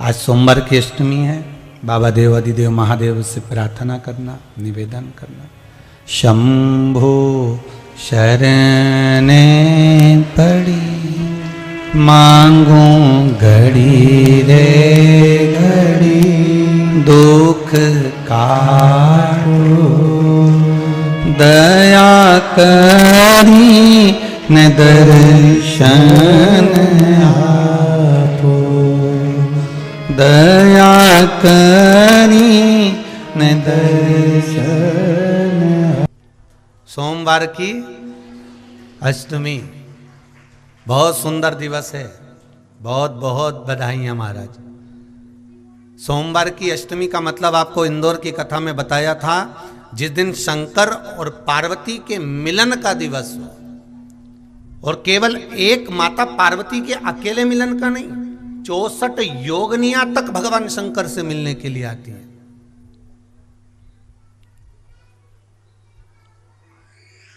आज सोमवार की अष्टमी है। बाबा देव अधिदेव महादेव से प्रार्थना करना, निवेदन करना। शंभो शरणे पड़ी मांगू घड़ी रे घड़ी दुख काटो दया करी न दर्शन आपो दया करी न दर्शन। सोमवार की अष्टमी बहुत सुंदर दिवस है। बहुत बहुत बधाइयाँ महाराज। सोमवार की अष्टमी का मतलब आपको इंदौर की कथा में बताया था, जिस दिन शंकर और पार्वती के मिलन का दिवस हो। और केवल एक माता पार्वती के अकेले मिलन का नहीं, 64 योगनियां तक भगवान शंकर से मिलने के लिए आती हैं।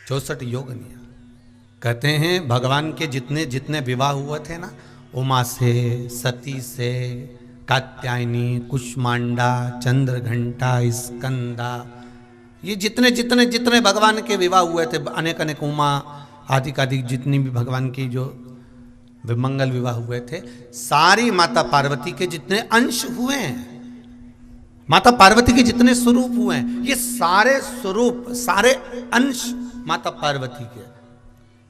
चौसठ योगनियां। कहते हैं भगवान के जितने जितने विवाह हुए थे ना, उमा से, सती से, कात्यायनी, कुष्मांडा, चंद्रघंटा, स्कंदा, ये जितने जितने जितने भगवान के विवाह हुए थे, अनेक अनेक उमा आदि आदि जितनी भी भगवान की जो मंगल विवाह हुए थे, सारी माता पार्वती के जितने अंश हुए हैं, माता पार्वती के जितने स्वरूप हुए हैं, ये सारे स्वरूप सारे अंश माता पार्वती के।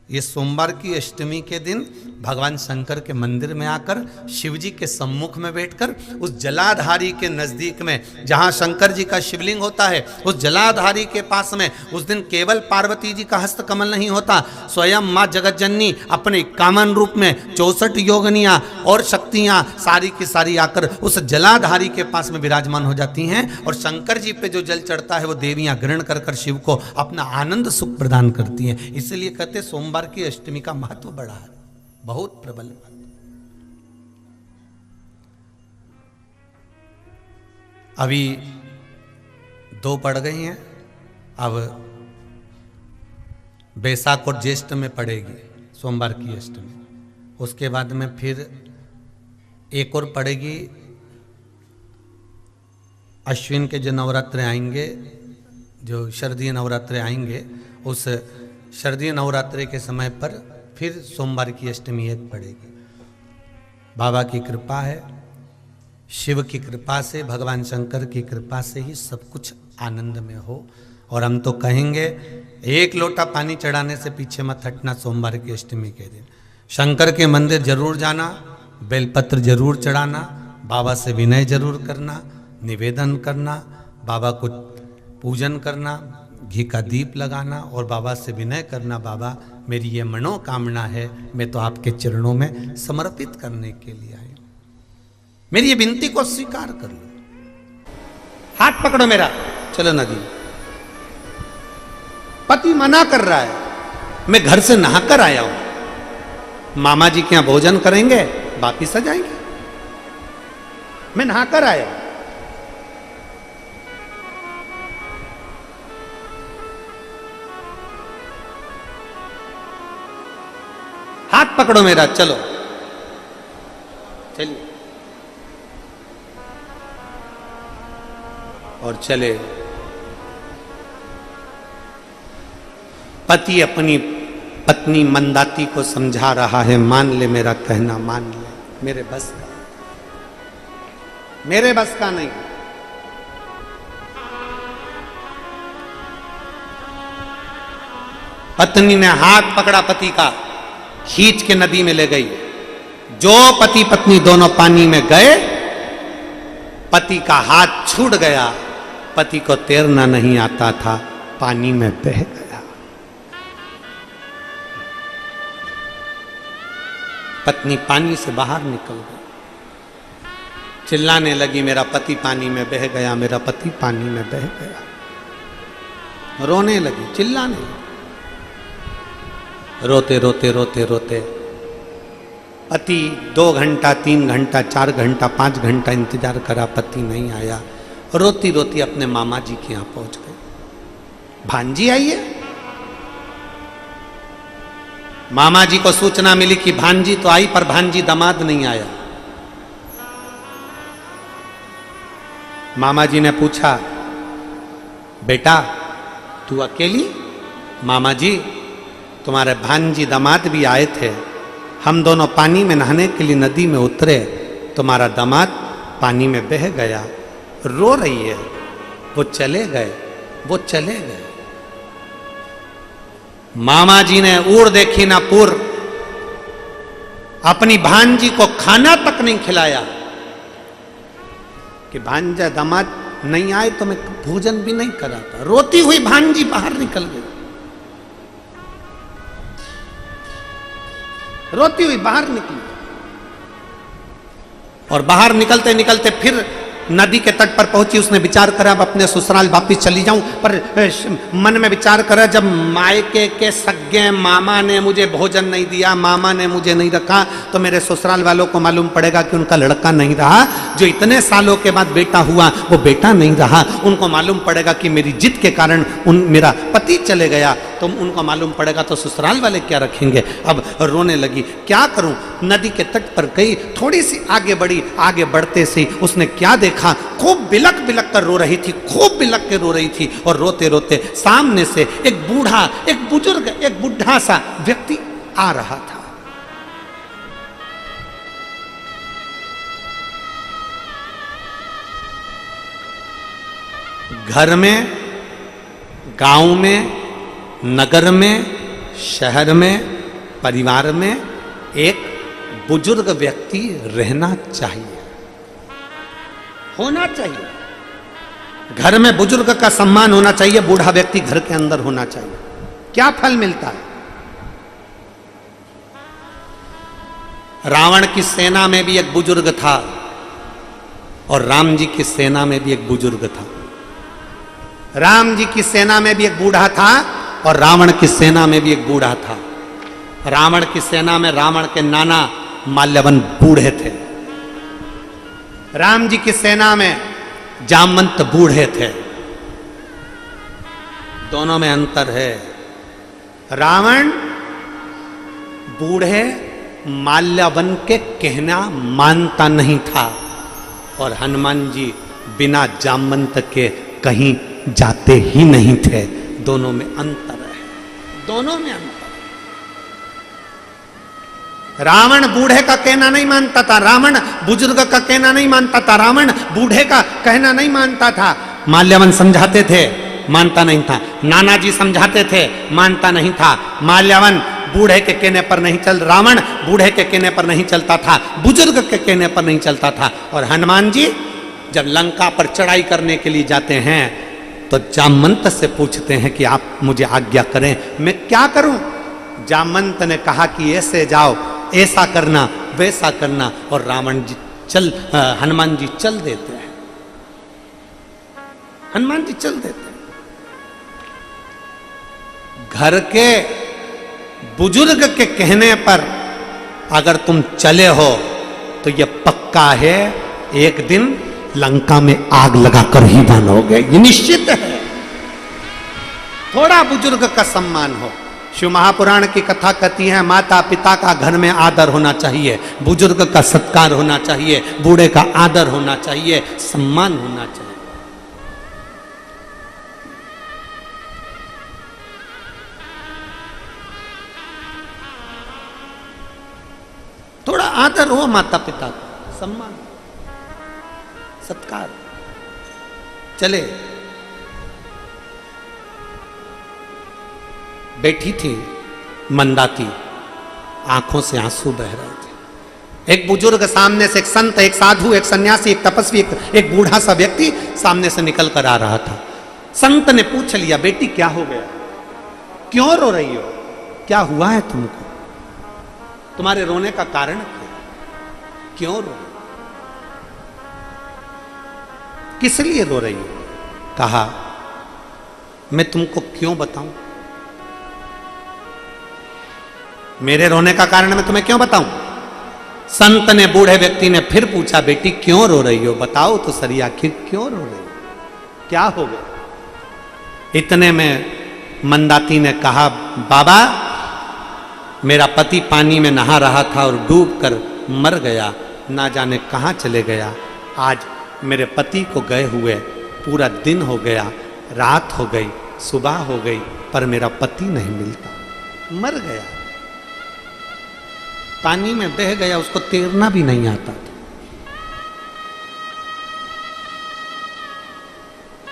ये सोमवार की अष्टमी के दिन भगवान शंकर के मंदिर में आकर शिव जी के सम्मुख में बैठकर उस जलाधारी के नजदीक में, जहां शंकर जी का शिवलिंग होता है, उस जलाधारी के पास में उस दिन केवल पार्वती जी का हस्त कमल नहीं होता, स्वयं मां जगतजननी अपने कामन रूप में 64 योगनियां और शक्तियां सारी की सारी आकर उस जलाधारी के पास में विराजमान हो जाती हैं। और शंकर जी पे जो जल चढ़ता है वो देवियां ग्रहण कर कर शिव को अपना आनंद सुख प्रदान करती हैं। इसलिए कहते सोमवार की अष्टमी का महत्व बड़ा है, बहुत प्रबल। अभी 2 पड़ गई हैं, अब बैसाख और ज्येष्ठ में पड़ेगी सोमवार की अष्टमी। उसके बाद में फिर एक और पड़ेगी, अश्विन के जो नवरात्र आएंगे, जो शरदीय नवरात्र आएंगे, उस शरदीय नवरात्रि के समय पर फिर सोमवार की अष्टमी एक पड़ेगी। बाबा की कृपा है, शिव की कृपा से, भगवान शंकर की कृपा से ही सब कुछ आनंद में हो। और हम तो कहेंगे एक लोटा पानी चढ़ाने से पीछे मत हटना। सोमवार की अष्टमी के दिन शंकर के मंदिर जरूर जाना, बेलपत्र जरूर चढ़ाना, बाबा से विनय जरूर करना, निवेदन करना, बाबा को पूजन करना, घी का दीप लगाना और बाबा से विनय करना, बाबा मेरी ये मनोकामना है, मैं तो आपके चरणों में समर्पित करने के लिए आई, मेरी ये विनती को स्वीकार कर लो। हाथ पकड़ो मेरा, चलो नदी। पति मना कर रहा है, मैं घर से नहाकर आया हूं, मामा जी के यहां भोजन करेंगे, वापिस आ जाएंगे, मैं नहाकर आया हूं। हाथ पकड़ो मेरा, चलो चलिए। और चले। पति अपनी पत्नी मंदाती को समझा रहा है, मान ले मेरा कहना, मान ले, मेरे बस का, मेरे बस का नहीं। पत्नी ने हाथ पकड़ा पति का, खींच के नदी में ले गई। जो पति पत्नी दोनों पानी में गए, पति का हाथ छूट गया, पति को तैरना नहीं आता था, पानी में बह गया। पत्नी पानी से बाहर निकल गई, चिल्लाने लगी, मेरा पति पानी में बह गया, मेरा पति पानी में बह गया। रोने लगी, चिल्लाने लगी। रोते रोते रोते रोते पति 2 घंटा 3 घंटा 4 घंटा 5 घंटा इंतजार करा, पति नहीं आया। रोती रोती अपने मामा जी के यहाँ पहुंच गए। भांजी आई है, मामा जी को सूचना मिली कि भांजी तो आई पर भांजी दामाद नहीं आया। मामा जी ने पूछा, बेटा तू अकेली? मामा जी, तुम्हारे भांजी दामाद भी आए थे, हम दोनों पानी में नहाने के लिए नदी में उतरे, तुम्हारा दामाद पानी में बह गया, रो रही है, वो चले गए, वो चले गए। मामा जी ने ऊर देखी ना पुर, अपनी भांजी को खाना तक नहीं खिलाया कि भांजा दामाद नहीं आए तो मैं भोजन भी नहीं कराता। रोती हुई भांजी बाहर निकल गई, रोती हुई बाहर निकली, और बाहर निकलते निकलते फिर नदी के तट पर पहुंची। उसने विचार करा अब अपने ससुराल वापिस चली जाऊं, पर मन में विचार करा जब मायके के सगे मामा ने मुझे भोजन नहीं दिया, मामा ने मुझे नहीं रखा, तो मेरे ससुराल वालों को मालूम पड़ेगा कि उनका लड़का नहीं रहा, जो इतने सालों के बाद बेटा हुआ वो बेटा नहीं रहा, उनको मालूम पड़ेगा कि मेरी जिद के कारण मेरा पति चले गया, तो उनको मालूम पड़ेगा तो ससुराल वाले क्या रखेंगे। अब रोने लगी, क्या करूं? नदी के तट पर गई, थोड़ी सी आगे बढ़ी, आगे बढ़ते से उसने क्या देखा, खूब बिलक बिलक कर रो रही थी, खूब बिलक के रो रही थी, और रोते रोते सामने से एक बूढ़ा, एक बुजुर्ग, एक बुढ़ा सा व्यक्ति आ रहा था। घर में, गांव में, नगर में, शहर में, परिवार में एक बुजुर्ग व्यक्ति रहना चाहिए, होना चाहिए। घर में बुजुर्ग का सम्मान होना चाहिए, बूढ़ा व्यक्ति घर के अंदर होना चाहिए। क्या फल मिलता है? रावण की सेना में भी एक बुजुर्ग था, और राम जी की सेना में भी एक बुजुर्ग था। राम जी की सेना में भी एक बूढ़ा था, और रावण की सेना में भी एक बूढ़ा था। रावण की सेना में रावण के नाना माल्यवन बूढ़े थे, राम जी की सेना में जामवंत बूढ़े थे। दोनों में अंतर है। रावण बूढ़े माल्यवन के कहना मानता नहीं था, और हनुमान जी बिना जामवंत के कहीं जाते ही नहीं थे। दोनों में अंतर है, दोनों में अंतर। रावण बूढ़े का कहना नहीं मानता था, रावण बुजुर्ग का कहना नहीं मानता था, रावण बूढ़े का कहना नहीं मानता था। माल्यवन समझाते थे, मानता नहीं था। नाना जी समझाते थे, मानता नहीं था। माल्यवन बूढ़े के कहने पर नहीं चल, रावण बूढ़े के कहने पर नहीं चलता था, बुजुर्ग के कहने पर नहीं चलता था। और हनुमान जी जब लंका पर चढ़ाई करने के लिए जाते हैं तो जामवंत से पूछते हैं कि आप मुझे आज्ञा करें, मैं क्या करूं? जामवंत ने कहा कि ऐसे जाओ, ऐसा करना, वैसा करना, और रावण जी हनुमान जी चल देते हैं। हनुमान जी चल देते हैं। घर के बुजुर्ग के कहने पर अगर तुम चले हो तो यह पक्का है एक दिन लंका में आग लगाकर ही मानोगे, ये निश्चित है। थोड़ा बुजुर्ग का सम्मान हो। शिव महापुराण की कथा कहती है माता पिता का घर में आदर होना चाहिए, बुजुर्ग का सत्कार होना चाहिए, बूढ़े का आदर होना चाहिए, सम्मान होना चाहिए। थोड़ा आदर हो माता पिता का, सम्मान, सत्कार। चले, बैठी थी मंदाती, आंखों से आंसू बह रहे थे। एक बुजुर्ग सामने से, एक संत, एक साधु, एक सन्यासी, एक तपस्वी, एक बूढ़ा सा व्यक्ति सामने से निकल कर आ रहा था। संत ने पूछ लिया, बेटी क्या हो गया, क्यों रो रही हो, क्या हुआ है तुमको, तुम्हारे रोने का कारण क्या, क्यों रो रही, किस लिए रो रही हो? कहा, मैं तुमको क्यों बताऊं, मेरे रोने का कारण मैं तुम्हें क्यों बताऊं? संत ने, बूढ़े व्यक्ति ने फिर पूछा, बेटी क्यों रो रही हो, बताओ तो सही, आखिर क्यों रो रही हो, क्या हो गया? इतने में मंदाती ने कहा, बाबा मेरा पति पानी में नहा रहा था और डूबकर मर गया, ना जाने कहां चले गया। आज मेरे पति को गए हुए पूरा दिन हो गया, रात हो गई, सुबह हो गई, पर मेरा पति नहीं मिलता, मर गया, पानी में बह गया, उसको तैरना भी नहीं आता था।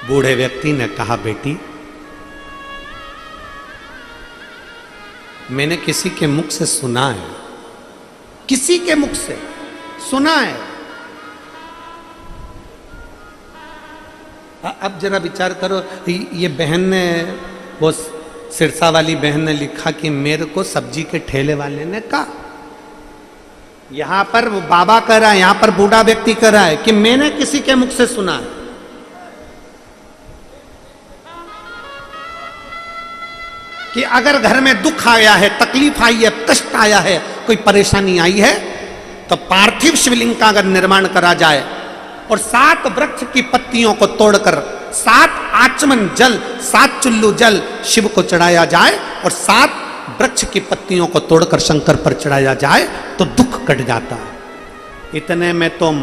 बूढ़े व्यक्ति ने कहा, बेटी, मैंने किसी के मुख से सुना है, किसी के मुख से सुना है। अब जरा विचार करो, ये बहन ने, वो सिरसा वाली बहन ने लिखा कि मेरे को सब्जी के ठेले वाले ने कहा, यहां पर वो बाबा कह रहा है, यहां पर बूढ़ा व्यक्ति कह रहा है कि मैंने किसी के मुख से सुना है। कि अगर घर में दुख आया है, तकलीफ आई है, कष्ट आया है, कोई परेशानी आई है, तो पार्थिव शिवलिंग का अगर निर्माण करा जाए और 7 वृक्ष की पत्तियों को तोड़कर 7 आचमन जल, 7 चुल्लू जल शिव को चढ़ाया जाए और 7 वृक्ष की पत्तियों को तोड़कर शंकर पर चढ़ाया जाए तो दुख कट जाता है। इतने में तो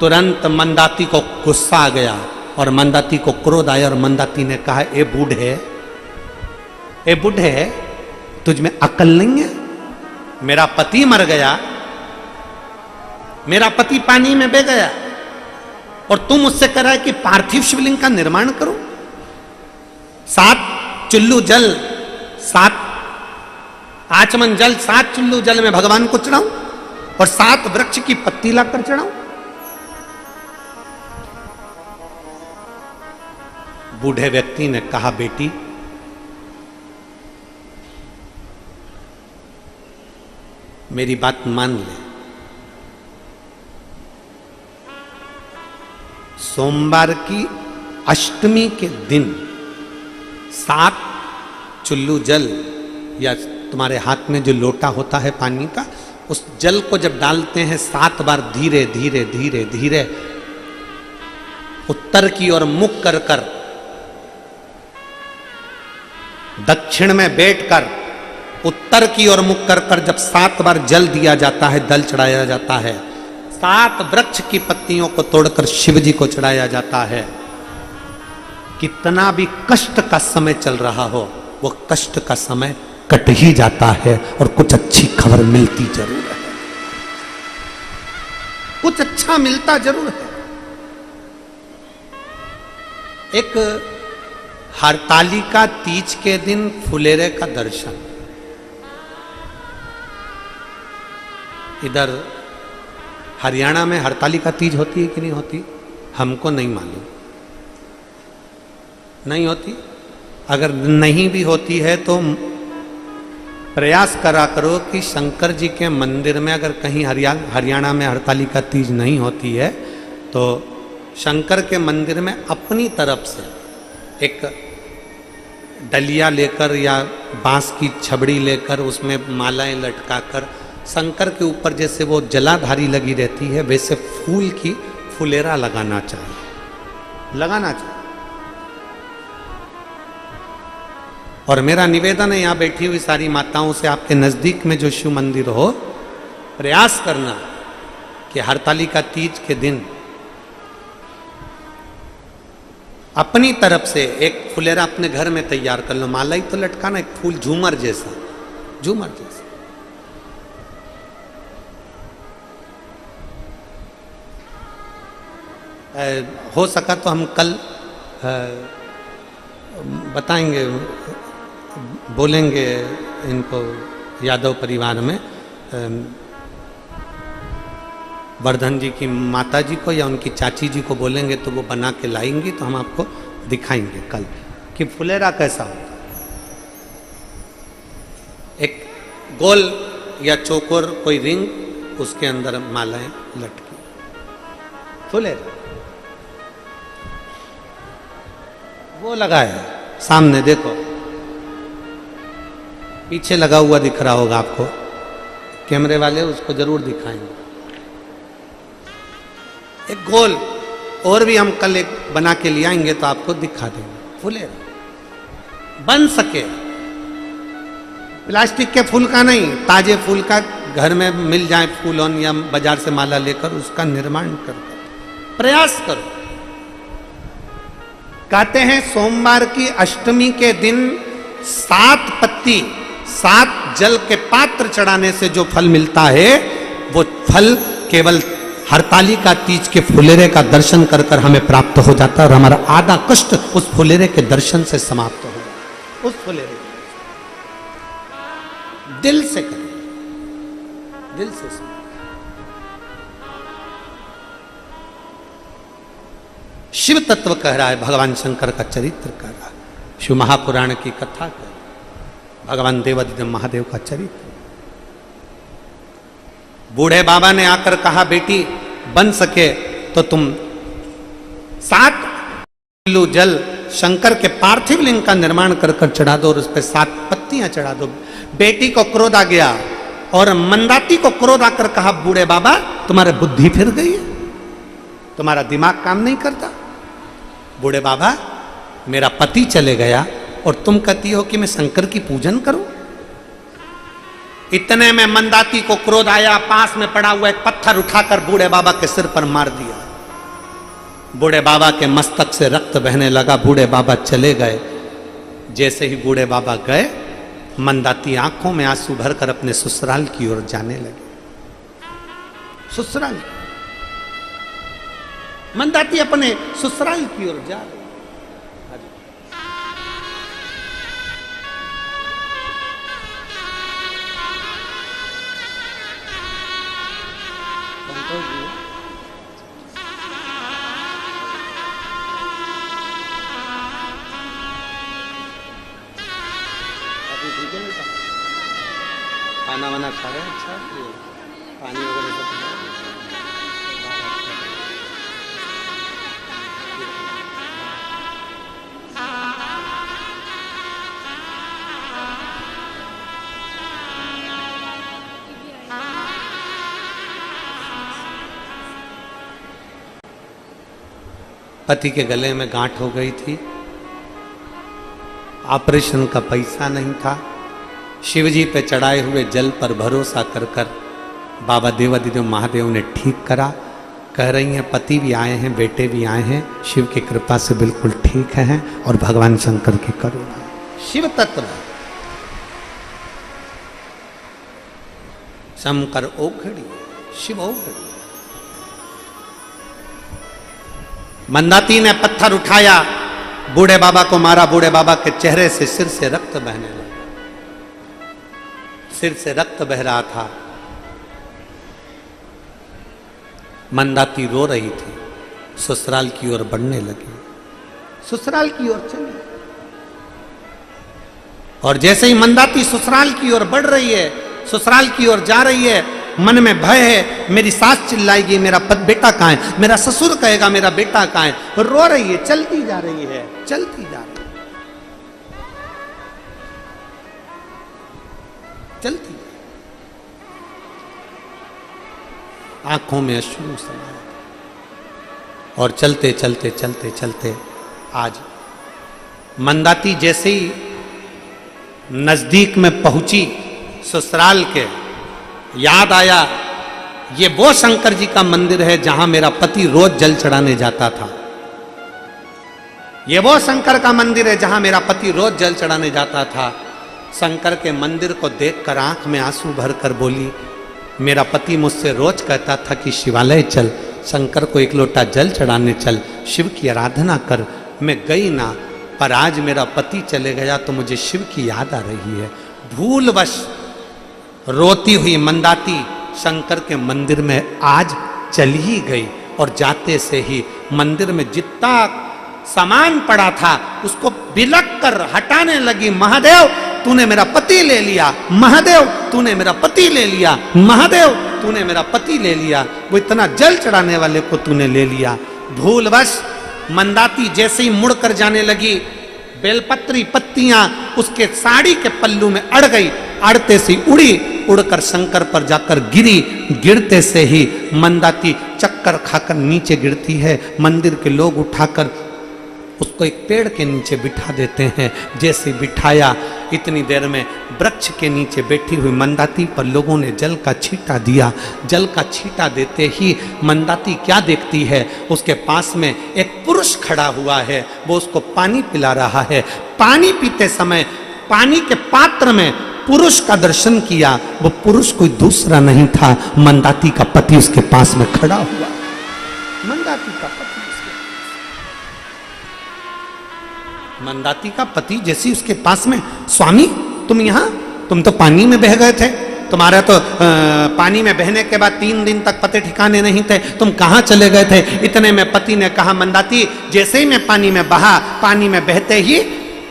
तुरंत मंदाती को गुस्सा आ गया और मंदाती को क्रोध आया और मंदाती ने कहा, ए बूढ़े, तुझ में अकल नहीं है? मेरा पति मर गया, मेरा पति पानी में बह गया और तुम मुझसे कह रहा है कि पार्थिव शिवलिंग का निर्माण करो, 7 चुल्लू जल, 7 आचमन जल, 7 चुल्लू जल में भगवान को चढ़ाऊं और 7 वृक्ष की पत्ती लाकर चढ़ाऊं? बूढ़े व्यक्ति ने कहा, बेटी, मेरी बात मान ले, सोमवार की अष्टमी के दिन 7 चुल्लू जल या तुम्हारे हाथ में जो लोटा होता है पानी का, उस जल को जब डालते हैं 7 बार धीरे धीरे धीरे धीरे उत्तर की ओर मुख कर कर, दक्षिण में बैठकर उत्तर की ओर मुख कर कर जब 7 बार जल दिया जाता है, दल चढ़ाया जाता है, 7 वृक्ष की पत्तियों को तोड़कर शिव जी को चढ़ाया जाता है, कितना भी कष्ट का समय चल रहा हो, वो कष्ट का समय कट ही जाता है और कुछ अच्छी खबर मिलती जरूर है, कुछ अच्छा मिलता जरूर है। एक हरतालिका तीज के दिन फुलेरे का दर्शन, इधर हरियाणा में हरतालिका तीज होती है कि नहीं होती, हमको नहीं मालूम, नहीं होती। अगर नहीं भी होती है तो प्रयास करा करो कि शंकर जी के मंदिर में, अगर कहीं हरियाणा में हरतालिका तीज नहीं होती है तो शंकर के मंदिर में अपनी तरफ से एक डलिया लेकर या बांस की छबड़ी लेकर उसमें मालाएं लटकाकर शंकर के ऊपर जैसे वो जलाधारी लगी रहती है वैसे फूल की फुलेरा लगाना चाहिए, लगाना चाहिए। और मेरा निवेदन है यहाँ बैठी हुई सारी माताओं से, आपके नजदीक में जो शिव मंदिर हो, प्रयास करना कि हरतालिका तीज के दिन अपनी तरफ से एक फुलेरा अपने घर में तैयार कर लो, माला ही तो लटकाना, एक फूल झूमर जैसा, झूमर जैसा। हो सका तो हम कल बताएंगे, बोलेंगे इनको यादव परिवार में, वर्धन जी की माता जी को या उनकी चाची जी को बोलेंगे तो वो बना के लाएंगी, तो हम आपको दिखाएंगे कल कि फुलेरा कैसा होता है। एक गोल या चौकोर कोई रिंग, उसके अंदर मालाएं लटकी, फुलेरा वो लगा है सामने, देखो पीछे लगा हुआ दिख रहा होगा आपको, कैमरे वाले उसको जरूर दिखाएंगे। एक गोल और भी हम कल एक बना के ले आएंगे तो आपको दिखा देंगे, फुलेरा बन सके, प्लास्टिक के फूल का नहीं, ताजे फूल का घर में मिल जाए फूल ऑन या बाजार से माला लेकर उसका निर्माण कर प्रयास करो। कहते हैं सोमवार की अष्टमी के दिन 7 पत्ती 7 जल के पात्र चढ़ाने से जो फल मिलता है, वो फल केवल हरतालिका तीज के फुलेरे का दर्शन कर कर हमें प्राप्त हो जाता है और हमारा आधा कष्ट उस फुलेरे के दर्शन से समाप्त हो जाता। उस फुलेरे दिल से करें, दिल से सुनो। शिव तत्व कह रहा है, भगवान शंकर का चरित्र कह रहा है, शिव महापुराण की कथा कह रहा है, भगवान देवादिदेव महादेव का चरित्र। बूढ़े बाबा ने आकर कहा, बेटी बन सके तो तुम 7 किलो जल शंकर के पार्थिव लिंग का निर्माण कर कर चढ़ा दो और उस पर 7 पत्तियां चढ़ा दो। बेटी को क्रोध आ गया और मंदाती को क्रोध आकर कहा, बूढ़े बाबा तुम्हारे बुद्धि फिर गई है, तुम्हारा दिमाग काम नहीं करता। बूढ़े बाबा मेरा पति चले गया और तुम कहती हो कि मैं शंकर की पूजन करूं। इतने में मंदाती को क्रोध आया, पास में पड़ा हुआ एक पत्थर उठाकर बूढ़े बाबा के सिर पर मार दिया। बूढ़े बाबा के मस्तक से रक्त बहने लगा, बूढ़े बाबा चले गए। जैसे ही बूढ़े बाबा गए, मंदाती आंखों में आंसू भरकर अपने ससुराल की ओर जाने लगे। ससुराल, मंदाती अपने ससुराल की ओर जा रही। खाना वाना खा रहे हैं, अच्छा पानी वगैरह सब पति के गले में गांठ हो गई थी, ऑपरेशन का पैसा नहीं था। शिवजी पे चढ़ाए हुए जल पर भरोसा कर कर बाबा देवादिदेव महादेव ने ठीक करा। कह रही हैं पति भी आए हैं, बेटे भी आए हैं, शिव की कृपा से बिल्कुल ठीक हैं और भगवान शंकर की करुणा। शिव तत्व शंकर ओखड़ी, शिव ओखड़ी। मंदाती ने पत्थर उठाया, बूढ़े बाबा को मारा। बूढ़े बाबा के चेहरे से, सिर से रक्त बहने लगा, सिर से रक्त बह रहा था। मंदाती रो रही थी, ससुराल की ओर बढ़ने लगी, ससुराल की ओर चली। और जैसे ही मंदाती ससुराल की ओर बढ़ रही है, ससुराल की ओर जा रही है, मन में भय है, मेरी सास चिल्लाएगी, मेरा बेटा कहाँ है, मेरा ससुर कहेगा मेरा बेटा कहाँ है। रो रही है, चलती जा रही है, चलती जा रही है, चलती। आंखों में अश्रु समाये और चलते चलते चलते चलते आज मंदाती जैसे ही नजदीक में पहुंची ससुराल के, याद आया ये वो शंकर जी का मंदिर है जहां मेरा पति रोज जल चढ़ाने जाता था। ये वो शंकर का मंदिर है जहां मेरा पति रोज जल चढ़ाने जाता था। शंकर के मंदिर को देखकर आंख में आंसू भरकर बोली, मेरा पति मुझसे रोज कहता था कि शिवालय चल, शंकर को एक लोटा जल चढ़ाने चल, शिव की आराधना कर। मैं गई ना, पर आज मेरा पति चले गया तो मुझे शिव की याद आ रही है। भूलवश रोती हुई मंदाती शंकर के मंदिर में आज चली ही गई और जाते से ही मंदिर में जितना सामान पड़ा था उसको बिलक कर हटाने लगी। महादेव तूने मेरा पति ले लिया, महादेव तूने मेरा पति ले लिया, महादेव तूने मेरा पति ले लिया, वो इतना जल चढ़ाने वाले को तूने ले लिया। भूलवश मंदाती जैसे ही मुड़कर जाने लगी, बेलपत्री पत्तियां उसके साड़ी के पल्लू में अड़ गई, अड़ते से उड़ी, उड़कर शंकर पर जाकर गिरी। गिरते से ही मंदाती चक्कर खाकर नीचे गिरती है। मंदिर के लोग उठाकर उसको एक पेड़ के नीचे बिठा देते हैं। जैसे बिठाया, इतनी देर में वृक्ष के नीचे बैठी हुई मंदाती पर लोगों ने जल का छींटा दिया। जल का छींटा देते ही मंदाती क्या देखती है, उसके पास में एक पुरुष खड़ा हुआ है, वो उसको पानी पिला रहा है। पानी पीते समय पानी के पात्र में पुरुष का दर्शन किया। वो पुरुष कोई दूसरा नहीं था, मंदाती का पति उसके पास में खड़ा हुआ। मंदाती का पति मंदाती का पति जैसी उसके पास में, स्वामी तुम यहाँ, तुम तो पानी में बह गए थे, तुम्हारा तो पानी में बहने के बाद 3 दिन तक पते ठिकाने नहीं थे, तुम कहाँ चले गए थे? इतने में पति ने कहा, मंदाती जैसे ही मैं पानी में बहा, पानी में बहते ही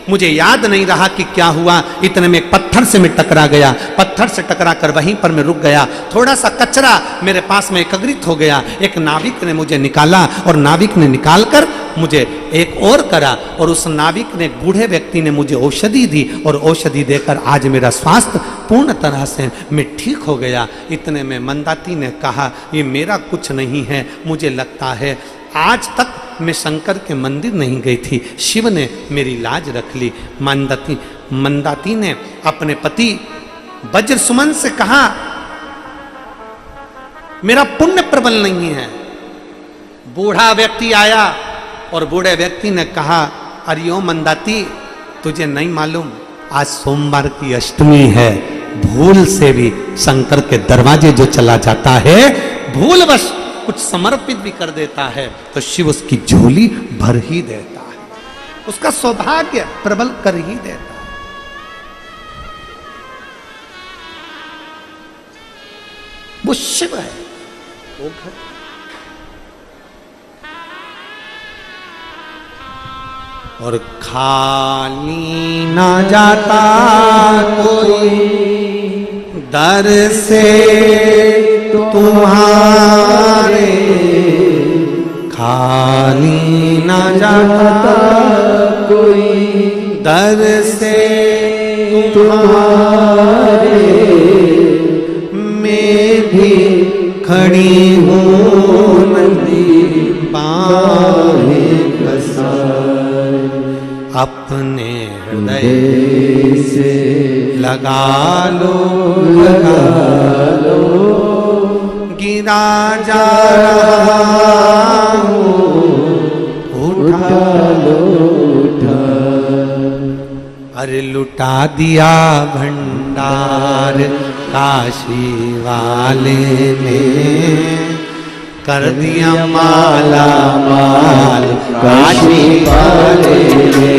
मुझे याद नहीं रहा कि क्या हुआ, इतने में एक पत्थर से मैं टकरा गया, पत्थर से टकरा कर वहीं पर मैं रुक गया। थोड़ा सा कचरा मेरे पास में एकत्रित हो गया, एक नाविक ने मुझे निकाला और नाविक ने निकालकर मुझे एक और करा, और उस नाविक ने, बूढ़े व्यक्ति ने मुझे औषधि दी, और औषधि देकर आज मेरा स्वास्थ्य पूर्ण तरह से मैं ठीक हो गया। इतने में मंदाती ने कहा, ये मेरा कुछ नहीं है, मुझे लगता है आज तक मैं शंकर के मंदिर नहीं गई थी, शिव ने मेरी लाज रख ली। मंदाती ने अपने पति वज्र सुमन से कहा, मेरा पुण्य प्रबल नहीं है। बूढ़ा व्यक्ति आया और बूढ़े व्यक्ति ने कहा, अरे ओ मंदाती, तुझे नहीं मालूम आज सोमवार की अष्टमी है, भूल से भी शंकर के दरवाजे जो चला जाता है, भूलवश कुछ समर्पित भी कर देता है, तो शिव उसकी झोली भर ही देता है, उसका सौभाग्य प्रबल कर ही देता है। वो शिव है, वो है। और खाली ना जाता कोई दर से तुम्हारे, खाली ना जाता कोई दर से तुम्हारे, मैं भी खड़ी हूँ नदी बाहें पसार, अपने हृदय से लगा लो, लगा लो, गिरा जा रहा हूँ, उठा लो, उठा। अरे लुटा दिया भंडार काशी वाले ने, कर दिया माला माल काशी वाले ने,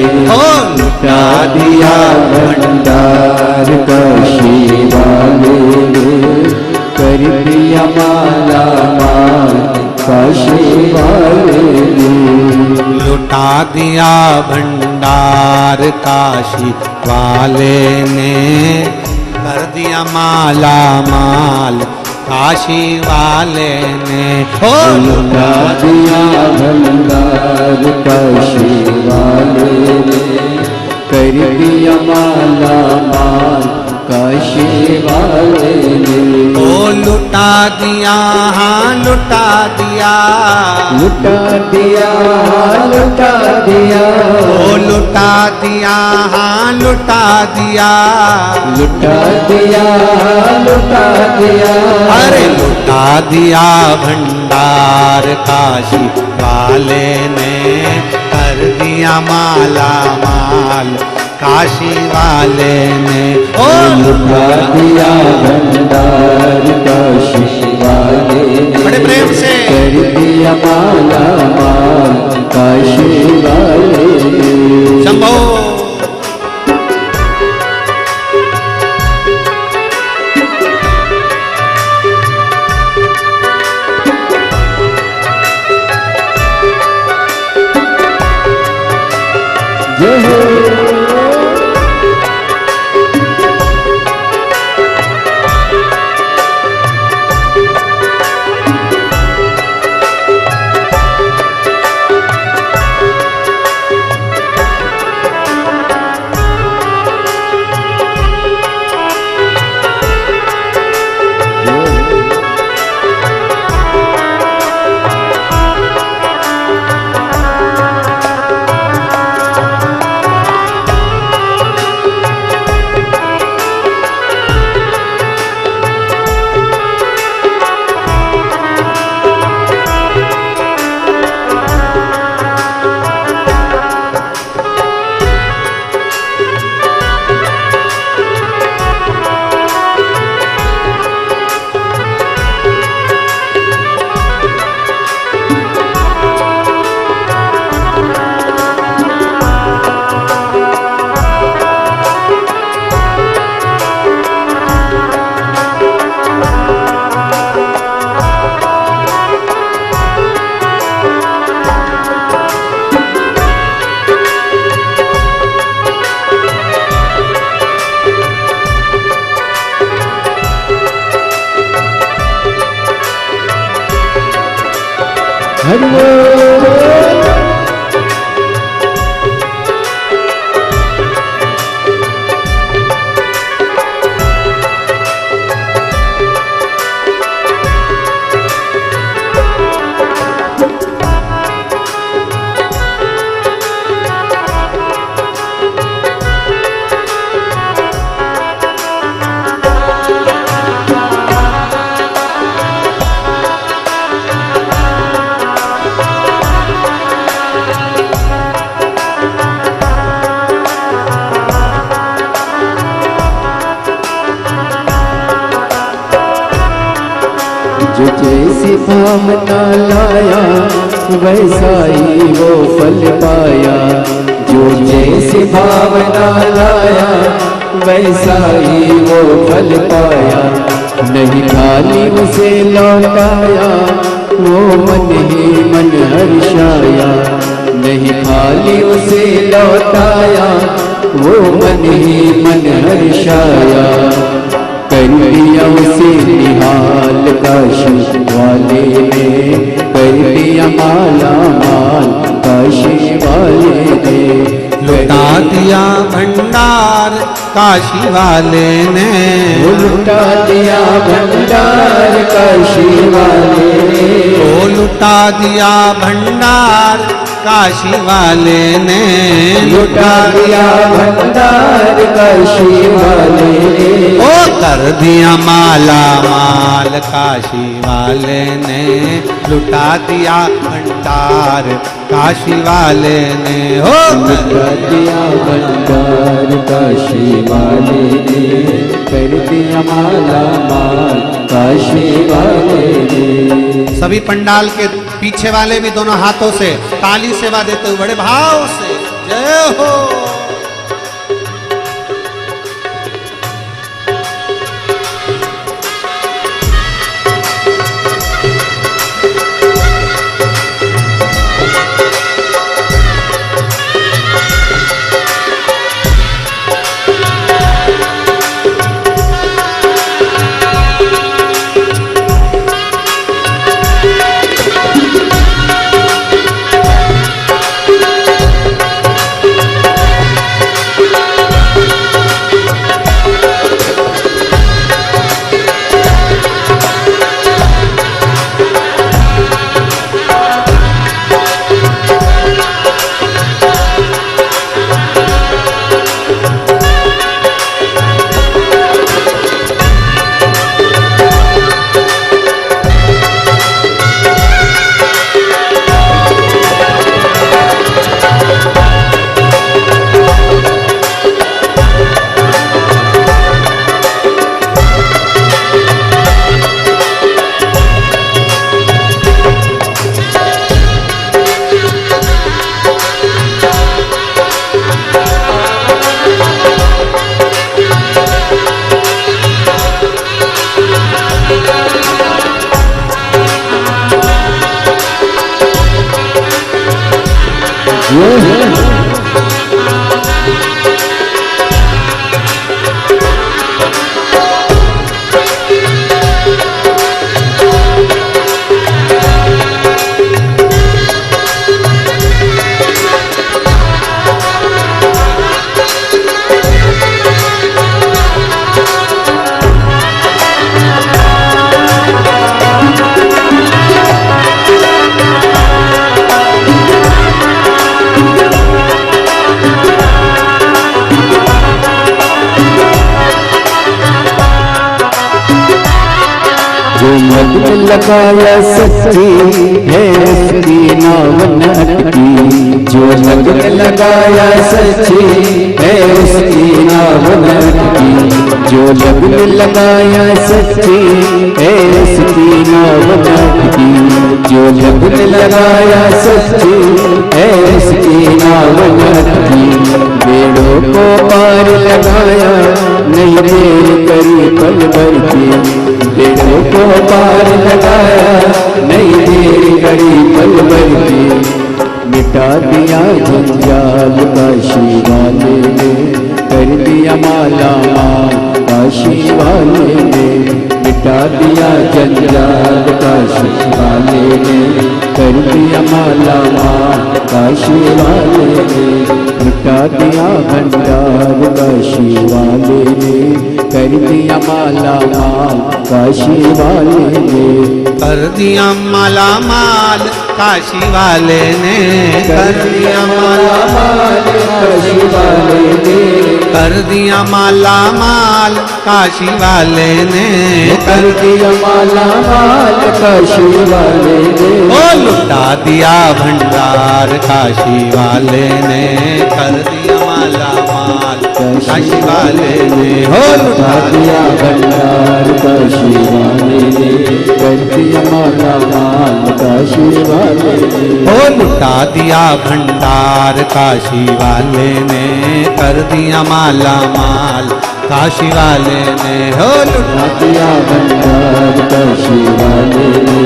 लुटा दिया भंडार काशी वाले ने, कर दिया माला माल काशी वाले ने, लुटा दिया भंडार काशी वाले ने, कर दिया माला माल काशी वाले ने, हो लुटा दिया भंडार काशी वाले ने, कर दिया माला माल काशी वाले ने, ओ लुटा दिया, हाँ लुटा दिया, लुटा दिया, लुटा दिया, ओ लुटा दिया, हाँ लुटा दिया, लुटा दिया, लुटा दिया, अरे लुटा दिया भंडार काशी वाले ने, कर दिया माला माल काशी वाले ने, ओ लुटा दिया भंडार काशी वाले ने, बड़े प्रेम से कर दिया माला माल काशी वाले ने। शंभो जो जैसी भावना लाया वैसा ही वो फल पाया। जो जैसी भावना लाया वैसा ही वो फल पाया। नहीं खाली उसे लौटाया वो मन ही मन हर्षाया। नहीं खाली उसे लौटाया वो मन ही मन हर्षाया। कर दिया उसे निहाल काशी वाले ने, कर दिया माला माल काशी वाले ने। लुटा दिया भंडार काशी वाले ने, लुटा दिया भंडार काशी वाले ने। ओ लुटा दिया भंडार काशी वाले ने, लुटा दिया भंडार काशी वाले ने। ओ कर दिया माला माल काशी वाले ने, लुटा दिया भंडार काशी वाले ने। हो लुटा दिया भंडार काशी वाले ने, कर दिया माला माल काशी वाले ने। सभी पंडाल के पीछे वाले भी दोनों हाथों से ताली सेवा देते हुए बड़े भाव से जय हो। मत लगाया सच्ची है उसकी नावन अटकी। जो लगन लगाया सच्ची है उसकी नावन अटकी। जो लगन लगाया सच्ची है उसकी नावन अटकी। जो लगन लगाया सच्ची है उसकी नावन अटकी। बेड़ों को पार लगाया नहीं देर करी पल भर की। बेड़ों को पार लगाया नहीं देर करी पल भर की। मिटा दिया जंजाल काशी वाले ने, कर दिया माला माल काशी वाले ने। मिटा दिया जंजाल काशी वाले ने, कर दिया माला माल काशी वाले ने, मिटा दिया भंडार काशी वाले ने, कर दिया माला माल काशी वाले ने, कर दिया माला माल काशी वाले ने, कर दिया माला माल काशी वाले ने, कर दिया माला माल काशी वाले ने, कर दिया माला माल काशी वाले ने, ओ लुटा दिया भंडार काशी वाले ने, कर दिया माला माल काशी वाले ने, हो लुटा दिया भंडार काशी वाले ने, कर दिया माला माल काशी वाले ने, हो लुटा दिया भंडार काशी वाले ने, कर दिया माला माल काशी वाले ने, हो लुटा दिया भंडार काशी वाले ने,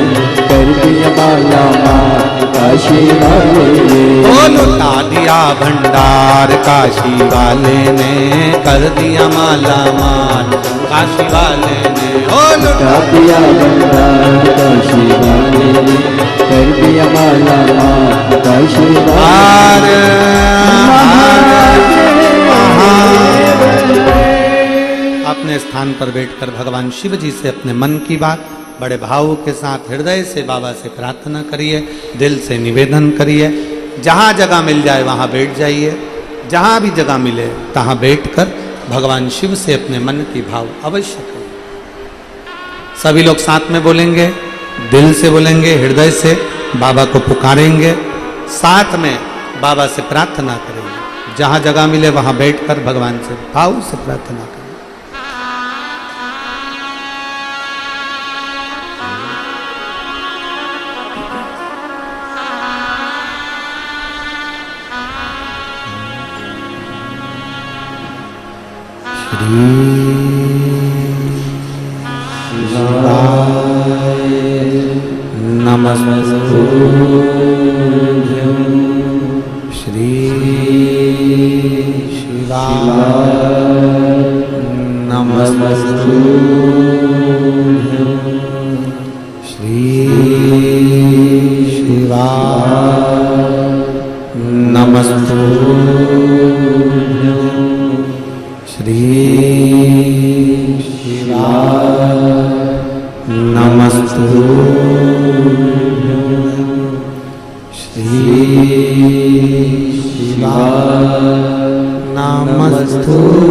कर दिया माला माल काशी वाले ने, हो लुटा दिया भंडार काशी वाले ने, कर दिया माला माल काशी वाले ने, हो लुटा दिया भंडार काशी वाले ने, कर दिया माला माल काशी वाले अपने स्थान पर बैठकर भगवान शिव जी से अपने मन की बात बड़े भाव के साथ हृदय से बाबा से प्रार्थना करिए, दिल से निवेदन करिए। जहाँ जगह मिल जाए वहाँ बैठ जाइए, जहाँ भी जगह मिले तहाँ बैठकर भगवान शिव से अपने मन की भाव अवश्य करिए। सभी लोग साथ में बोलेंगे, दिल से बोलेंगे, हृदय से बाबा को पुकारेंगे, साथ में बाबा से प्रार्थना करेंगे। जहाँ जगह मिले वहाँ बैठकर भगवान से भाव से प्रार्थना करें। श्री शिवाय नमस्तुभ्यं, श्री शिवाय नमस्तुभ्यं, श्री शिवाय नमस्तुभ्यं, श्री शिवाय नमस्तुभ्यं।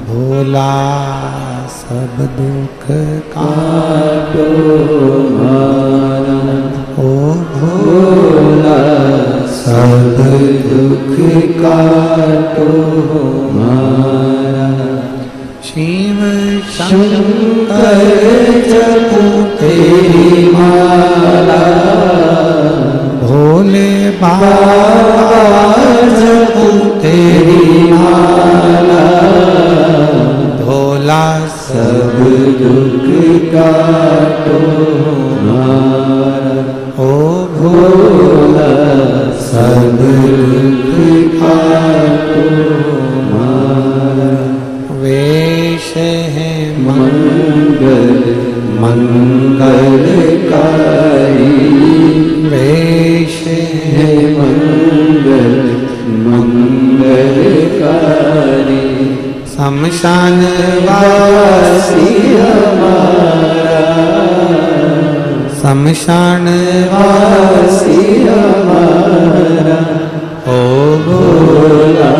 भोला सब दुख काटो हमारा, ओ भोला सब दुख काटो हमारा, शिव शंकर जपो तेरी माला, भोले बाबा जपो तेरी माला, भोला सब दुख काटो हमारा, ओ भोला सब दुख काटो हमारा। वेश है मंगल मंगलकारी, वेश है मंगल मंगलकारी, शमशान वासी हमारा, शमशान वासी हमारा, ओ भोला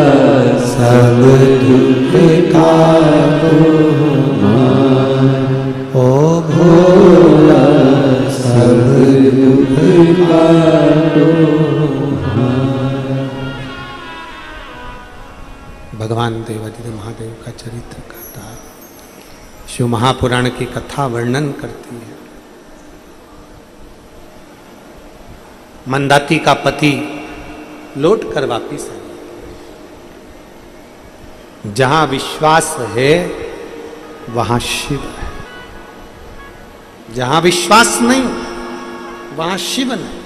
सब दुख काटो हमारा, ओ भोला सब दुख काटो हमारा। भगवान देवाधिदेव महादेव का चरित्र कहता है, शिव महापुराण की कथा वर्णन करती है। मंदाती का पति लौट कर वापिस आया। जहां विश्वास है वहां शिव है, जहां विश्वास नहीं वहां शिव नहीं।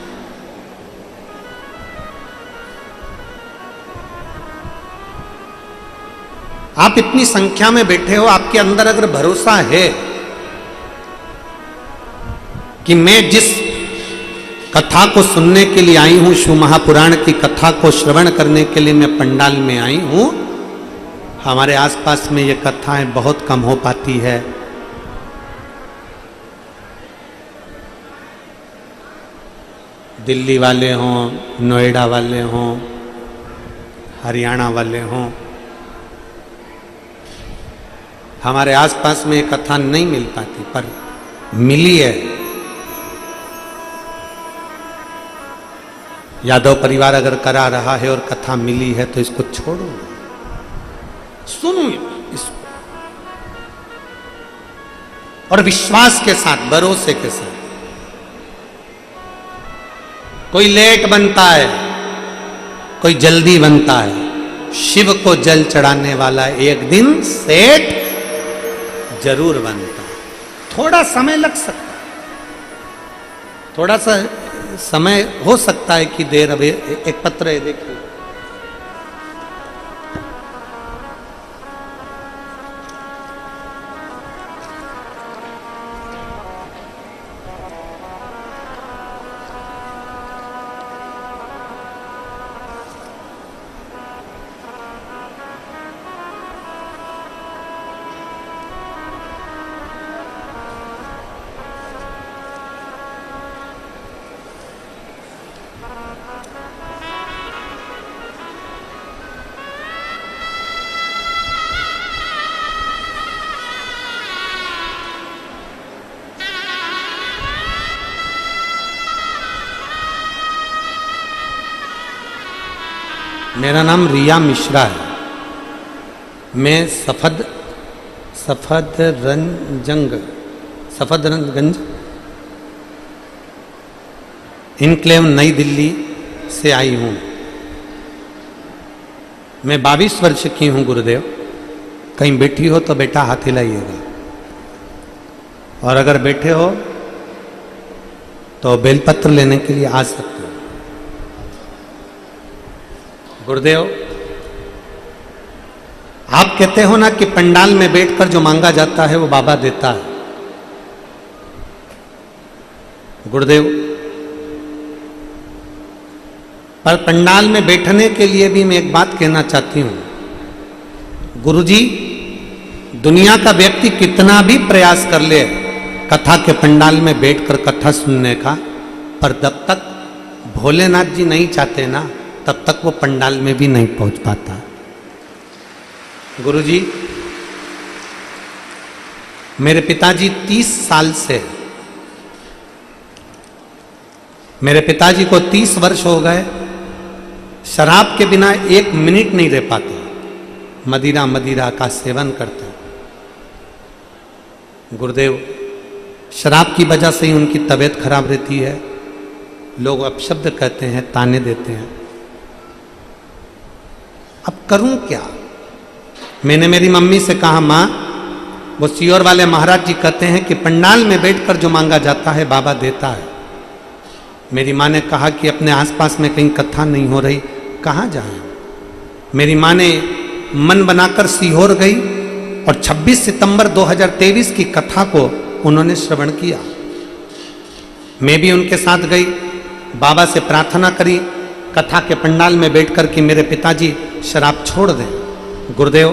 आप इतनी संख्या में बैठे हो, आपके अंदर अगर भरोसा है कि मैं जिस कथा को सुनने के लिए आई हूं, शिव महापुराण की कथा को श्रवण करने के लिए मैं पंडाल में आई हूं, हमारे आसपास में ये कथाएं बहुत कम हो पाती है। दिल्ली वाले हों, नोएडा वाले हों, हरियाणा वाले हों, हमारे आसपास में ये कथा नहीं मिल पाती, पर मिली है। यादव परिवार अगर करा रहा है और कथा मिली है तो इसको छोड़ो, सुनो इसको, और विश्वास के साथ, भरोसे के साथ। कोई लेट बनता है, कोई जल्दी बनता है, शिव को जल चढ़ाने वाला एक दिन सेठ जरूर बनता है। थोड़ा समय लग सकता है, थोड़ा सा समय हो सकता है कि देर। अभी एक पत्र है, देखिए, मेरा नाम रिया मिश्रा है। मैं सफदरजंग इनक्लेव नई दिल्ली से आई हूँ। मैं 22 वर्ष की हूँ गुरुदेव। कहीं बैठी हो तो बेटा हाथ हिलाइएगा, और अगर बैठे हो तो बेलपत्र लेने के लिए आ सकते हो। गुरुदेव, आप कहते हो ना कि पंडाल में बैठकर जो मांगा जाता है वो बाबा देता है। गुरुदेव, पर पंडाल में बैठने के लिए भी मैं एक बात कहना चाहती हूं। गुरुजी, दुनिया का व्यक्ति कितना भी प्रयास कर ले कथा के पंडाल में बैठकर कथा सुनने का, पर जब तक भोलेनाथ जी नहीं चाहते ना, तब तक वो पंडाल में भी नहीं पहुंच पाता। गुरुजी, मेरे पिताजी 30 साल से, मेरे पिताजी को 30 वर्ष हो गए, शराब के बिना 1 मिनट नहीं रह पाते। मदिरा का सेवन करते। गुरुदेव, शराब की वजह से ही उनकी तबीयत खराब रहती है। लोग अपशब्द कहते हैं, ताने देते हैं। अब करूं क्या? मैंने मेरी मम्मी से कहा, माँ, वो सियोर वाले महाराज जी कहते हैं कि पंडाल में बैठकर जो मांगा जाता है बाबा देता है। मेरी माँ ने कहा कि अपने आसपास में कहीं कथा नहीं हो रही, कहाँ जाएं? मेरी माँ ने मन बनाकर सीहोर गई और 26 सितंबर 2023 की कथा को उन्होंने श्रवण किया। मैं भी उनके साथ गई, बाबा से प्रार्थना करी कथा के पंडाल में बैठकर कि मेरे पिताजी शराब छोड़ दें। गुरुदेव,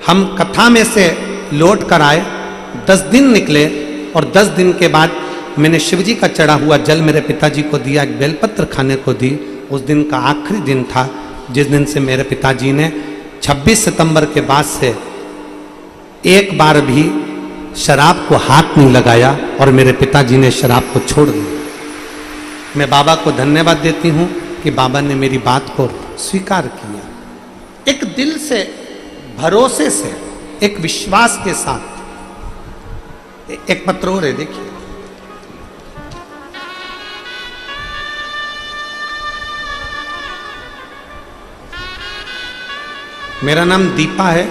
हम कथा में से लौट कर आए, 10 दिन निकले, और 10 दिन के बाद मैंने शिवजी का चढ़ा हुआ जल मेरे पिताजी को दिया, एक बेलपत्र खाने को दी। उस दिन का आखिरी दिन था जिस दिन से मेरे पिताजी ने 26 सितंबर के बाद से एक बार भी शराब को हाथ नहीं लगाया, और मेरे पिताजी ने शराब को छोड़ दिया। मैं बाबा को धन्यवाद देती हूँ कि बाबा ने मेरी बात को स्वीकार किया। एक दिल से, भरोसे से, एक विश्वास के साथ। एक पत्र और है, देखिए। मेरा नाम दीपा है,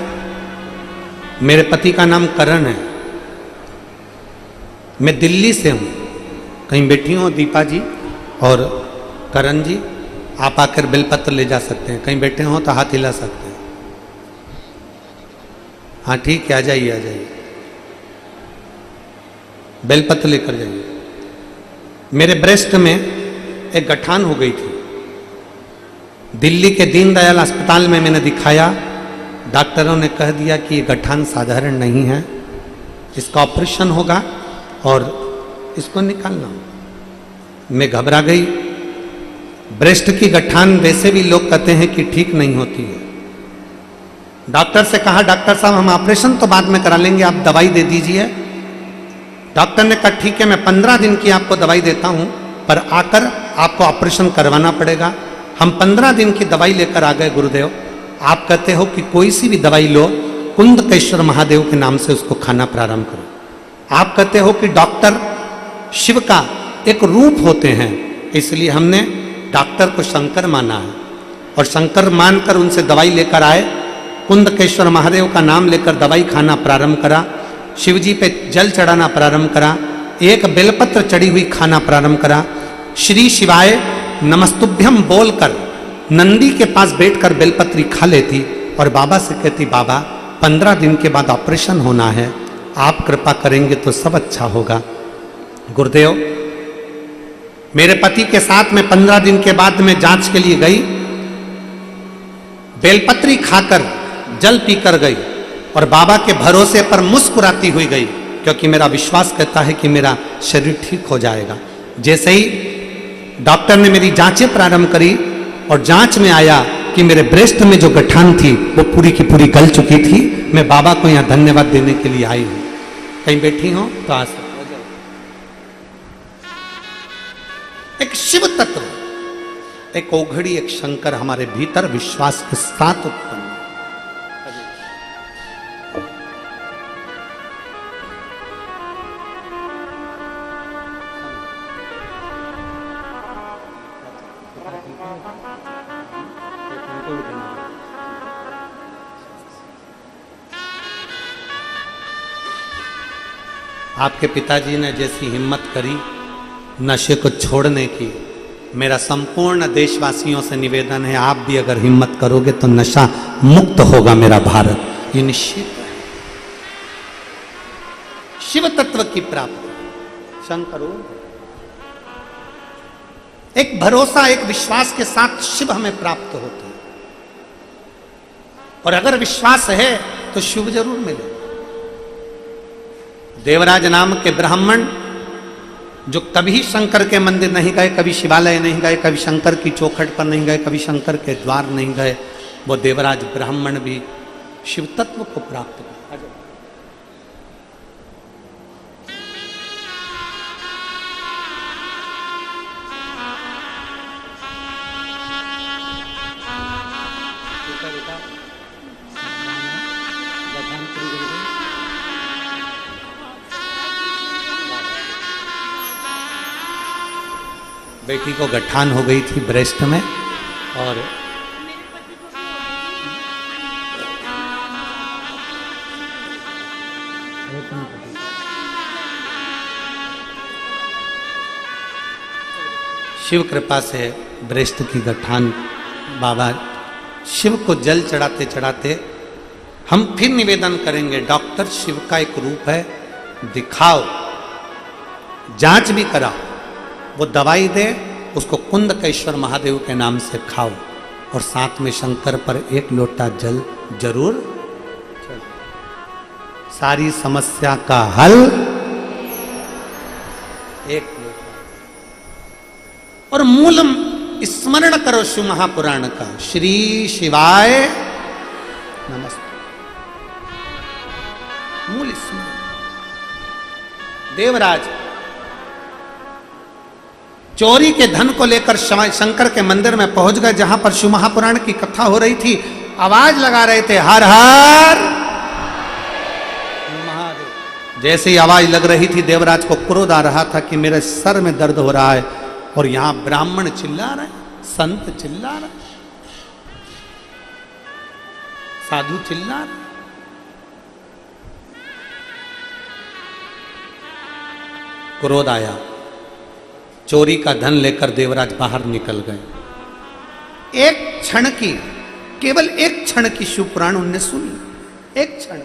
मेरे पति का नाम करण है। मैं दिल्ली से हूँ। कहीं बैठी हूँ दीपा जी और करण जी, आप आकर बेलपत्र ले जा सकते हैं। कहीं बैठे हो तो हाथ हिला सकते हैं। हाँ ठीक है, आ जाइए आ जाइए, बेलपत्र लेकर जाइए। मेरे ब्रेस्ट में एक गठान हो गई थी। दिल्ली के दीनदयाल अस्पताल में मैंने दिखाया, डॉक्टरों ने कह दिया कि ये गठान साधारण नहीं है, इसका ऑपरेशन होगा और इसको निकालना होगा। मैं घबरा गई। ब्रेस्ट की गठान वैसे भी लोग कहते हैं कि ठीक नहीं होती है। डॉक्टर से कहा, डॉक्टर साहब हम ऑपरेशन तो बाद में करा लेंगे, आप दवाई दे दीजिए। डॉक्टर ने कहा ठीक है, मैं 15 दिन की आपको दवाई देता हूं, पर आकर आपको ऑपरेशन करवाना पड़ेगा। हम 15 दिन की दवाई लेकर आ गए गुरुदेव। आप कहते हो कि कोई सी भी दवाई लो, कुंदकेश्वर महादेव के नाम से उसको खाना प्रारंभ करो। आप कहते हो कि डॉक्टर शिव का एक रूप होते हैं, इसलिए हमने डॉक्टर को शंकर माना है और शंकर मानकर उनसे दवाई लेकर आए। कुंदकेश्वर महादेव का नाम लेकर दवाई खाना प्रारंभ करा, शिव जी पे जल चढ़ाना प्रारंभ करा, एक बेलपत्र चढ़ी हुई खाना प्रारंभ करा, श्री शिवाय नमस्तुभ्यम बोलकर नंदी के पास बैठकर बेलपत्री खा लेती और बाबा से कहती, बाबा 15 दिन के बाद ऑपरेशन होना है, आप कृपा करेंगे तो सब अच्छा होगा। गुरुदेव, मेरे पति के साथ में 15 दिन के बाद में जांच के लिए गई, बेलपत्री खाकर जल पीकर गई और बाबा के भरोसे पर मुस्कुराती हुई गई, क्योंकि मेरा विश्वास कहता है कि मेरा शरीर ठीक हो जाएगा। जैसे ही डॉक्टर ने मेरी जांचें प्रारंभ करी और जांच में आया कि मेरे ब्रेस्ट में जो गठान थी वो पूरी की पूरी गल चुकी थी। मैं बाबा को यहाँ धन्यवाद देने के लिए आई हूँ। कहीं बैठी हो तो आ सकते। एक शिव तत्व, एक ओघड़ी, एक शंकर हमारे भीतर विश्वास के साथ उत्पन्न। आपके पिताजी ने जैसी हिम्मत करी नशे को छोड़ने की, मेरा संपूर्ण देशवासियों से निवेदन है, आप भी अगर हिम्मत करोगे तो नशा मुक्त होगा मेरा भारत, ये निश्चित है। शिव तत्व की प्राप्ति, शंकर एक भरोसा, एक विश्वास के साथ शिव हमें प्राप्त होता है। और अगर विश्वास है तो शिव जरूर मिले। देवराज नाम के ब्राह्मण जो कभी शंकर के मंदिर नहीं गए, कभी शिवालय नहीं गए, कभी शंकर की चौखट पर नहीं गए, कभी शंकर के द्वार नहीं गए, वो देवराज ब्राह्मण भी शिव तत्व को प्राप्त कर। बेटी को गठान हो गई थी ब्रेस्ट में और शिव कृपा से ब्रेस्ट की गठान, बाबा शिव को जल चढ़ाते चढ़ाते हम फिर निवेदन करेंगे, डॉक्टर शिव का एक रूप है, दिखाओ, जांच भी कराओ, वो दवाई दे, उसको कुंदकेश्वर महादेव के नाम से खाओ और साथ में शंकर पर एक लोटा जल जरूर। सारी समस्या का हल एक लोटा। और मूल स्मरण करो शिव महापुराण का, श्री शिवाय नमस्ते। मूल स्मरण। देवराज चोरी के धन को लेकर शंकर के मंदिर में पहुंच गए, जहां पर शिव महापुराण की कथा हो रही थी। आवाज लगा रहे थे, हर हर महादेव। जैसे ही आवाज लग रही थी, देवराज को क्रोध आ रहा था कि मेरे सर में दर्द हो रहा है, और यहां ब्राह्मण चिल्ला रहे, संत चिल्ला रहे, साधु चिल्ला रहे। क्रोध आया, चोरी का धन लेकर देवराज बाहर निकल गए। एक क्षण की, केवल एक क्षण की शिव पुराण उनने सुनी, एक क्षण।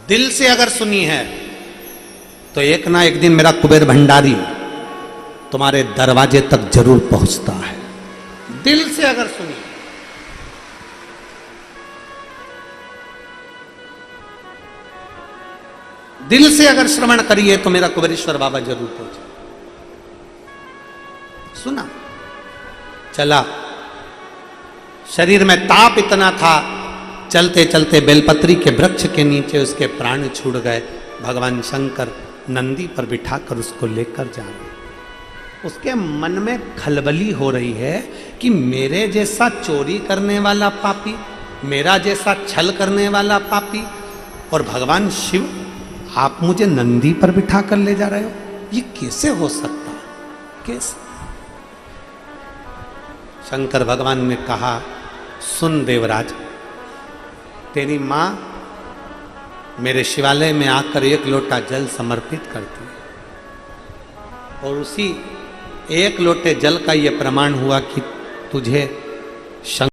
दिल से अगर सुनी है तो एक ना एक दिन मेरा कुबेर भंडारी तुम्हारे दरवाजे तक जरूर पहुंचता है। दिल से अगर सुनी। दिल से अगर श्रवण करिए तो मेरा कुबेरेश्वर बाबा जरूर पहुंचे। सुना, चला, शरीर में ताप इतना था, चलते चलते बेलपत्री के वृक्ष के नीचे उसके प्राण छूट गए। भगवान शंकर नंदी पर बिठाकर उसको लेकर जा रहे। उसके मन में खलबली हो रही है कि मेरे जैसा चोरी करने वाला पापी, मेरा जैसा छल करने वाला पापी, और भगवान शिव आप मुझे नंदी पर बिठा कर ले जा रहे हो, ये कैसे हो सकता है? कैसे? शंकर भगवान ने कहा, सुन देवराज, तेरी मां मेरे शिवालय में आकर 1 लोटा जल समर्पित करती है, और उसी 1 लोटे जल का यह प्रमाण हुआ कि तुझे